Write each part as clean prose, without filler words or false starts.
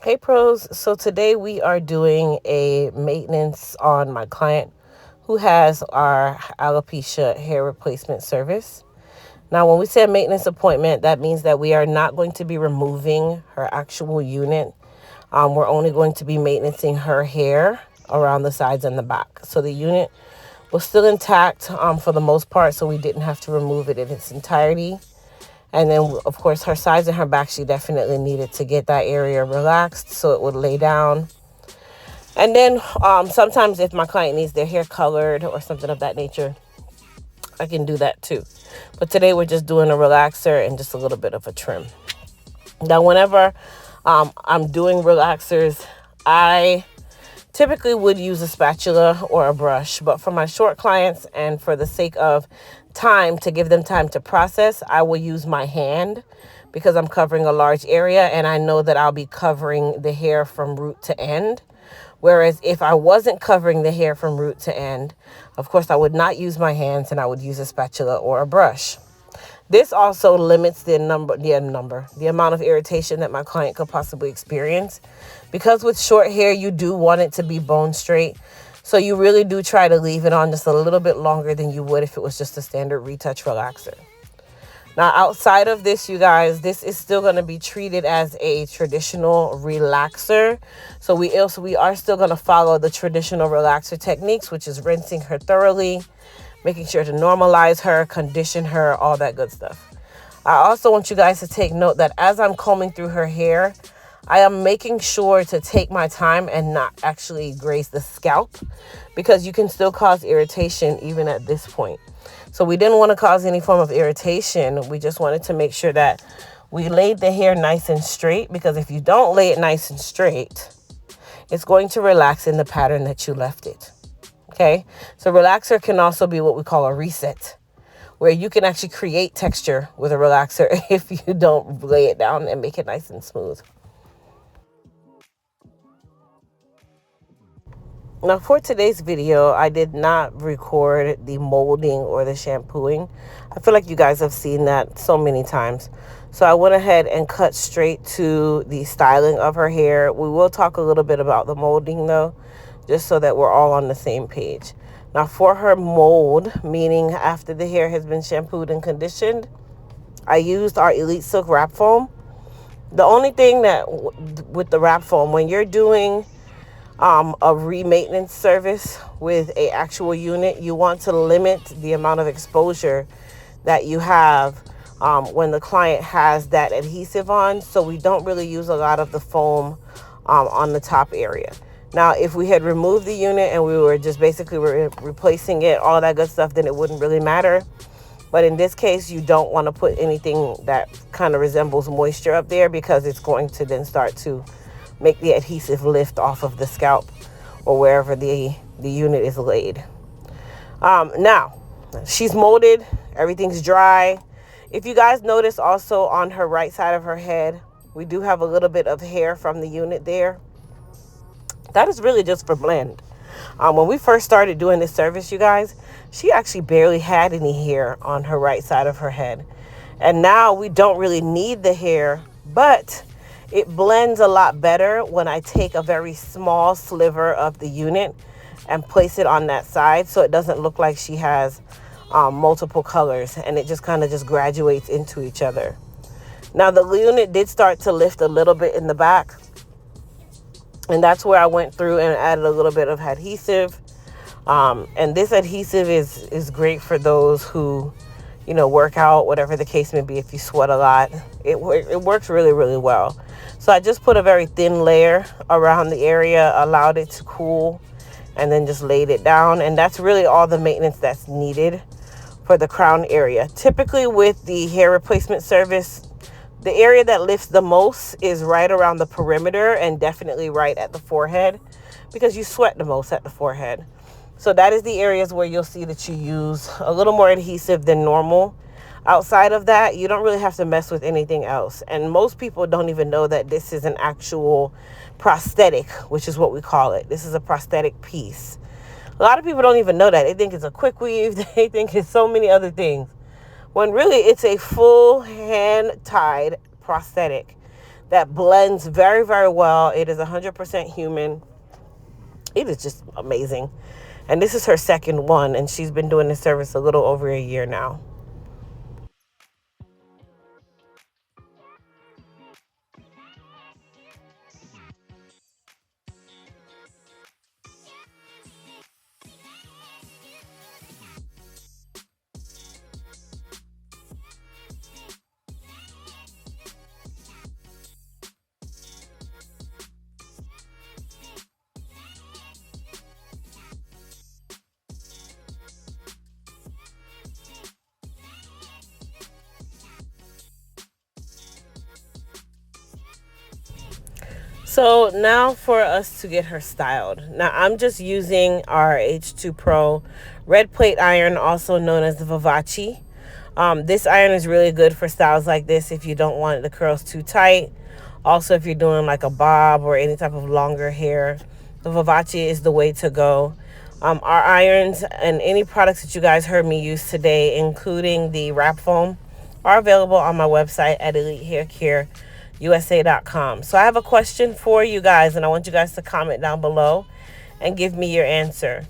Hey pros, so today we are doing a maintenance on my client who has our alopecia hair replacement service. Now, when we say a maintenance appointment, that means that we are not going to be removing her actual unit. We're only going to be maintaining her hair around the sides and the back. So the unit was still intact for the most part, so we didn't have to remove it in its entirety. And then, of course, her sides and her back, she definitely needed to get that area relaxed so it would lay down. And then sometimes if my client needs their hair colored or something of that nature, I can do that too. But today we're just doing a relaxer and just a little bit of a trim. Now, whenever I'm doing relaxers, I typically would use a spatula or a brush, but for my short clients and for the sake of time, to give them time to process, I will use my hand because I'm covering a large area and I know that I'll be covering the hair from root to end. Whereas if I wasn't covering the hair from root to end, of course I would not use my hands and I would use a spatula or a brush. This also limits the amount of irritation that my client could possibly experience. Because with short hair, you do want it to be bone straight. So you really do try to leave it on just a little bit longer than you would if it was just a standard retouch relaxer. Now, outside of this, you guys, this is still going to be treated as a traditional relaxer. So we are still going to follow the traditional relaxer techniques, which is rinsing her thoroughly, making sure to normalize her, condition her, all that good stuff. I also want you guys to take note that as I'm combing through her hair, I am making sure to take my time and not actually graze the scalp because you can still cause irritation even at this point. So we didn't want to cause any form of irritation. We just wanted to make sure that we laid the hair nice and straight, because if you don't lay it nice and straight, it's going to relax in the pattern that you left it. Okay, so relaxer can also be what we call a reset, where you can actually create texture with a relaxer if you don't lay it down and make it nice and smooth. Now for today's video, I did not record the molding or the shampooing. I feel like you guys have seen that so many times. So I went ahead and cut straight to the styling of her hair. We will talk a little bit about the molding though, just so that we're all on the same page. Now for her mold, meaning after the hair has been shampooed and conditioned, I used our Elite Silk Wrap Foam. The only thing that with the wrap foam, when you're doing a re-maintenance service with a actual unit, you want to limit the amount of exposure that you have when the client has that adhesive on. So we don't really use a lot of the foam on the top area. Now, if we had removed the unit and we were just basically replacing it, all that good stuff, then it wouldn't really matter. But in this case, you don't want to put anything that kind of resembles moisture up there, because it's going to then start to make the adhesive lift off of the scalp or wherever the unit is laid. Now, she's molded. Everything's dry. If you guys notice also on her right side of her head, we do have a little bit of hair from the unit there. That is really just for blend. When we first started doing this service, you guys, she actually barely had any hair on her right side of her head. And now we don't really need the hair, but it blends a lot better when I take a very small sliver of the unit and place it on that side, so it doesn't look like she has multiple colors, and it just kind of just graduates into each other. Now the unit did start to lift a little bit in the back, and that's where I went through and added a little bit of adhesive. And this adhesive is great for those who, work out, whatever the case may be. If you sweat a lot, it works really, really well. So I just put a very thin layer around the area, allowed it to cool, and then just laid it down. And that's really all the maintenance that's needed for the crown area. Typically with the hair replacement service, the area that lifts the most is right around the perimeter and definitely right at the forehead, because you sweat the most at the forehead. So that is the areas where you'll see that you use a little more adhesive than normal. Outside of that, you don't really have to mess with anything else. And most people don't even know that this is an actual prosthetic, which is what we call it. This is a prosthetic piece. A lot of people don't even know that. They think it's a quick weave. They think it's so many other things, when really it's a full hand-tied prosthetic that blends very, very well. It is 100% human. It is just amazing. And this is her second one, and she's been doing this service a little over a year now. So now for us to get her styled. Now I'm just using our H2 Pro red plate iron, also known as the Vivace. This iron is really good for styles like this if you don't want the curls too tight. Also, if you're doing like a bob or any type of longer hair, the Vivace is the way to go. Our irons and any products that you guys heard me use today, including the wrap foam, are available on my website at elitehaircareusa.com. So I have a question for you guys, and I want you guys to comment down below and give me your answer.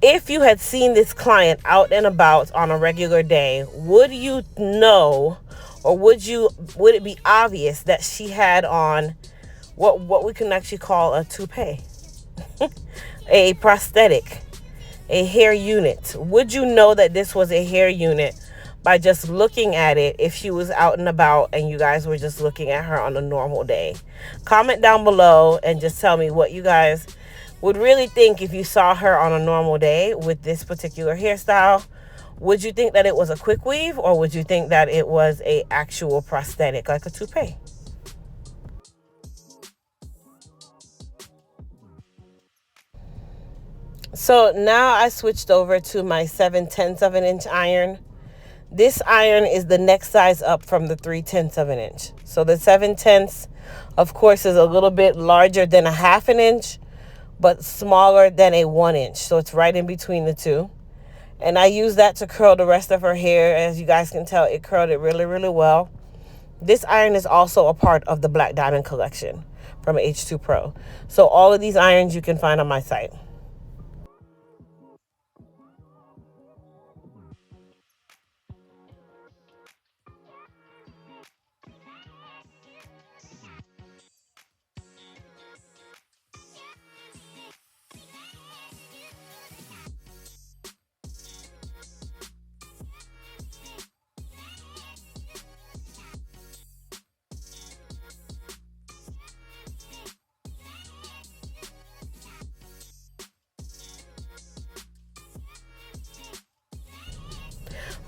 If you had seen this client out and about on a regular day, would you know, or would it be obvious that she had on what we can actually call a toupee, a prosthetic, a hair unit? Would you know that this was a hair unit by just looking at it if she was out and about and you guys were just looking at her on a normal day? Comment down below and just tell me what you guys would really think if you saw her on a normal day with this particular hairstyle. Would you think that it was a quick weave, or would you think that it was a actual prosthetic like a toupee? So now I switched over to my 7/10 of an inch iron. This iron is the next size up from the 3/10 of an inch. So the 7/10, of course, is a little bit larger than a half an inch, but smaller than a 1 inch. So it's right in between the two. And I use that to curl the rest of her hair. As you guys can tell, it curled it really, really well. This iron is also a part of the Black Diamond collection from H2 Pro. So all of these irons you can find on my site.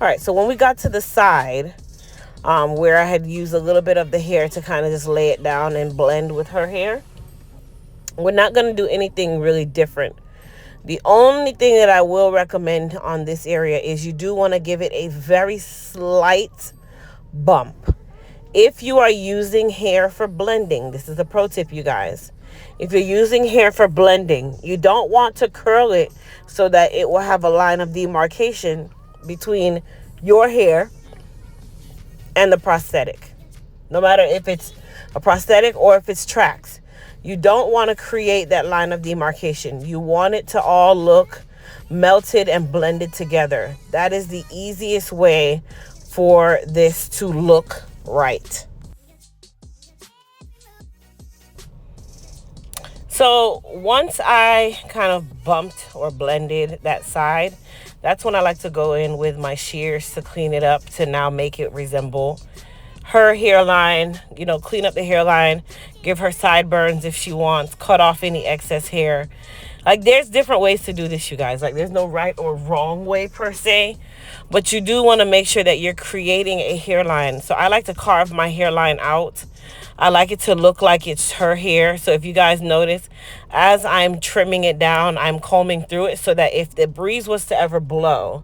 All right, so when we got to the side, where I had used a little bit of the hair to kind of just lay it down and blend with her hair, we're not going to do anything really different. The only thing that I will recommend on this area is you do want to give it a very slight bump. If you are using hair for blending, this is a pro tip, you guys. If you're using hair for blending, you don't want to curl it so that it will have a line of demarcation between your hair and the prosthetic. No matter if it's a prosthetic or if it's tracks, you don't want to create that line of demarcation. You want it to all look melted and blended together. That is the easiest way for this to look right. So once I kind of bumped or blended that side, that's when I like to go in with my shears to clean it up, to now make it resemble her hairline. You know, clean up the hairline, give her sideburns if she wants, cut off any excess hair. Like, there's different ways to do this, you guys. Like, there's no right or wrong way per se, but you do want to make sure that you're creating a hairline. So I like to carve my hairline out. I like it to look like it's her hair. So if you guys notice, as I'm trimming it down, I'm combing through it so that if the breeze was to ever blow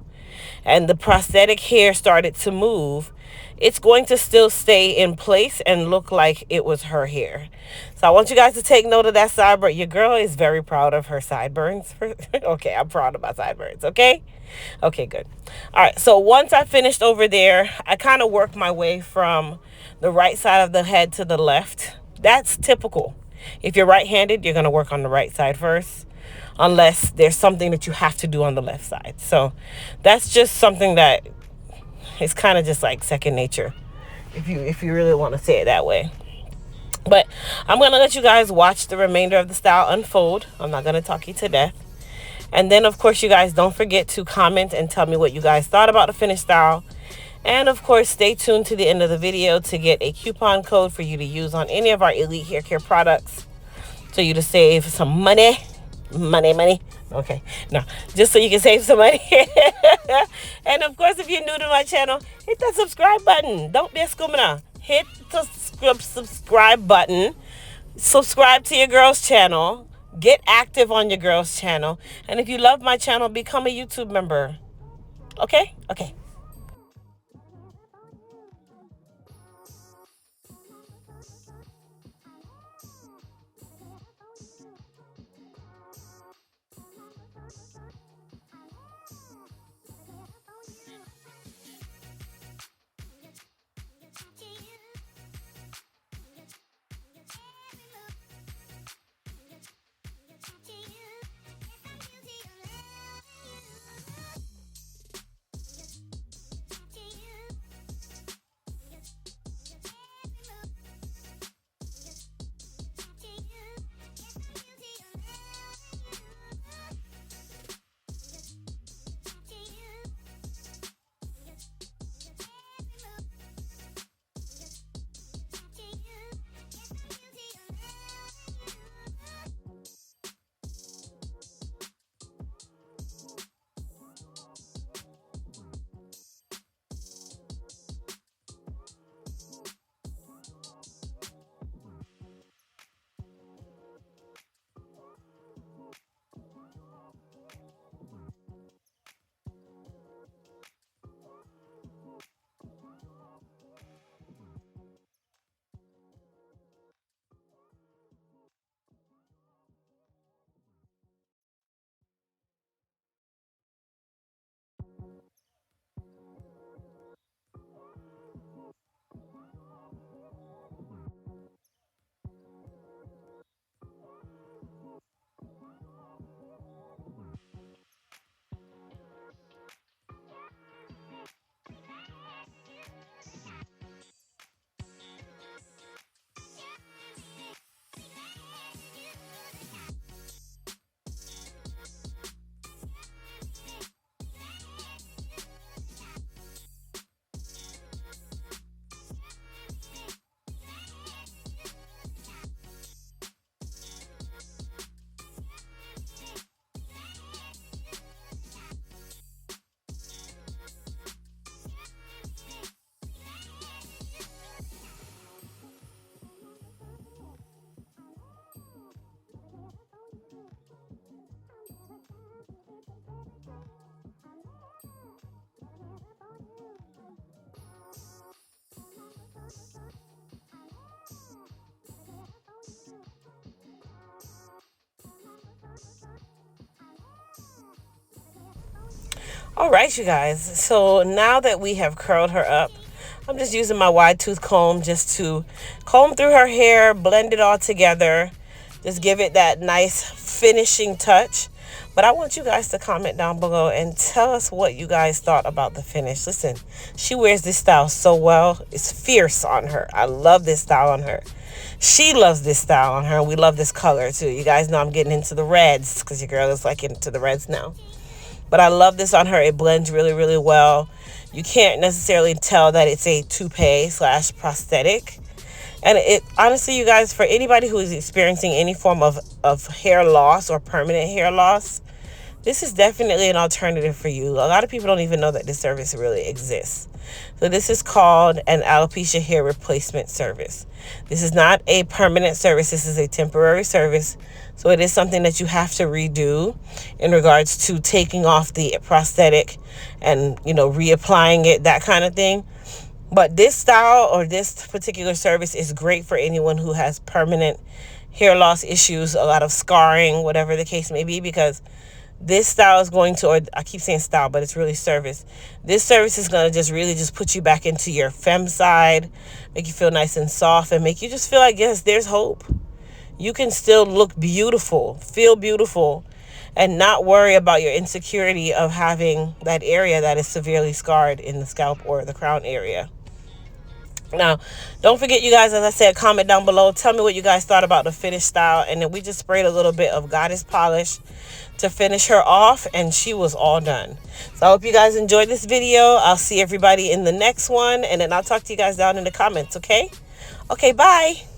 and the prosthetic hair started to move, it's going to still stay in place and look like it was her hair. So I want you guys to take note of that sideburn. Your girl is very proud of her sideburns. Okay, I'm proud of my sideburns, okay? Okay, good. All right, so once I finished over there, I kind of worked my way from the right side of the head to the left. That's typical. If you're right-handed, you're going to work on the right side first, unless there's something that you have to do on the left side. So that's just something that is kind of just like second nature, if you really want to say it that way. But I'm going to let you guys watch the remainder of the style unfold. I'm not going to talk you to death. And then, of course, you guys don't forget to comment and tell me what you guys thought about the finished style. And, of course, stay tuned to the end of the video to get a coupon code for you to use on any of our Elite Hair Care products, so you to save some money. Money. Okay, no, just so you can save some money. And, of course, if you're new to my channel, hit that subscribe button. Don't be a scoomina. Hit the subscribe button. Subscribe to your girl's channel. Get active on your girl's channel. And if you love my channel, become a YouTube member. Okay? Okay. All right, you guys. So now that we have curled her up, I'm just using my wide tooth comb just to comb through her hair, blend it all together, just give it that nice finishing touch. But I want you guys to comment down below and tell us what you guys thought about the finish. Listen, she wears this style so well. It's fierce on her. I love this style on her. She loves this style on her. We love this color too. You guys know I'm getting into the reds because your girl is like into the reds now. But I love this on her. It blends really, really well. You can't necessarily tell that it's a toupee / prosthetic. And it honestly, you guys, for anybody who is experiencing any form of hair loss or permanent hair loss, this is definitely an alternative for you. A lot of people don't even know that this service really exists. So this is called an alopecia hair replacement service. This is not a permanent service. This is a temporary service. So it is something that you have to redo in regards to taking off the prosthetic and, reapplying it, that kind of thing. But this style or this particular service is great for anyone who has permanent hair loss issues, a lot of scarring, whatever the case may be, because This style is going to, or I keep saying style, but it's really service. This service is going to just really just put you back into your femme side, make you feel nice and soft, and make you just feel like, yes, there's hope. You can still look beautiful, feel beautiful, and not worry about your insecurity of having that area that is severely scarred in the scalp or the crown area. Now, don't forget, you guys, as I said, comment down below. Tell me what you guys thought about the finished style. And then we just sprayed a little bit of Goddess Polish to finish her off, and she was all done. So I hope you guys enjoyed this video. I'll see everybody in the next one, and then I'll talk to you guys down in the comments, okay? Okay, bye.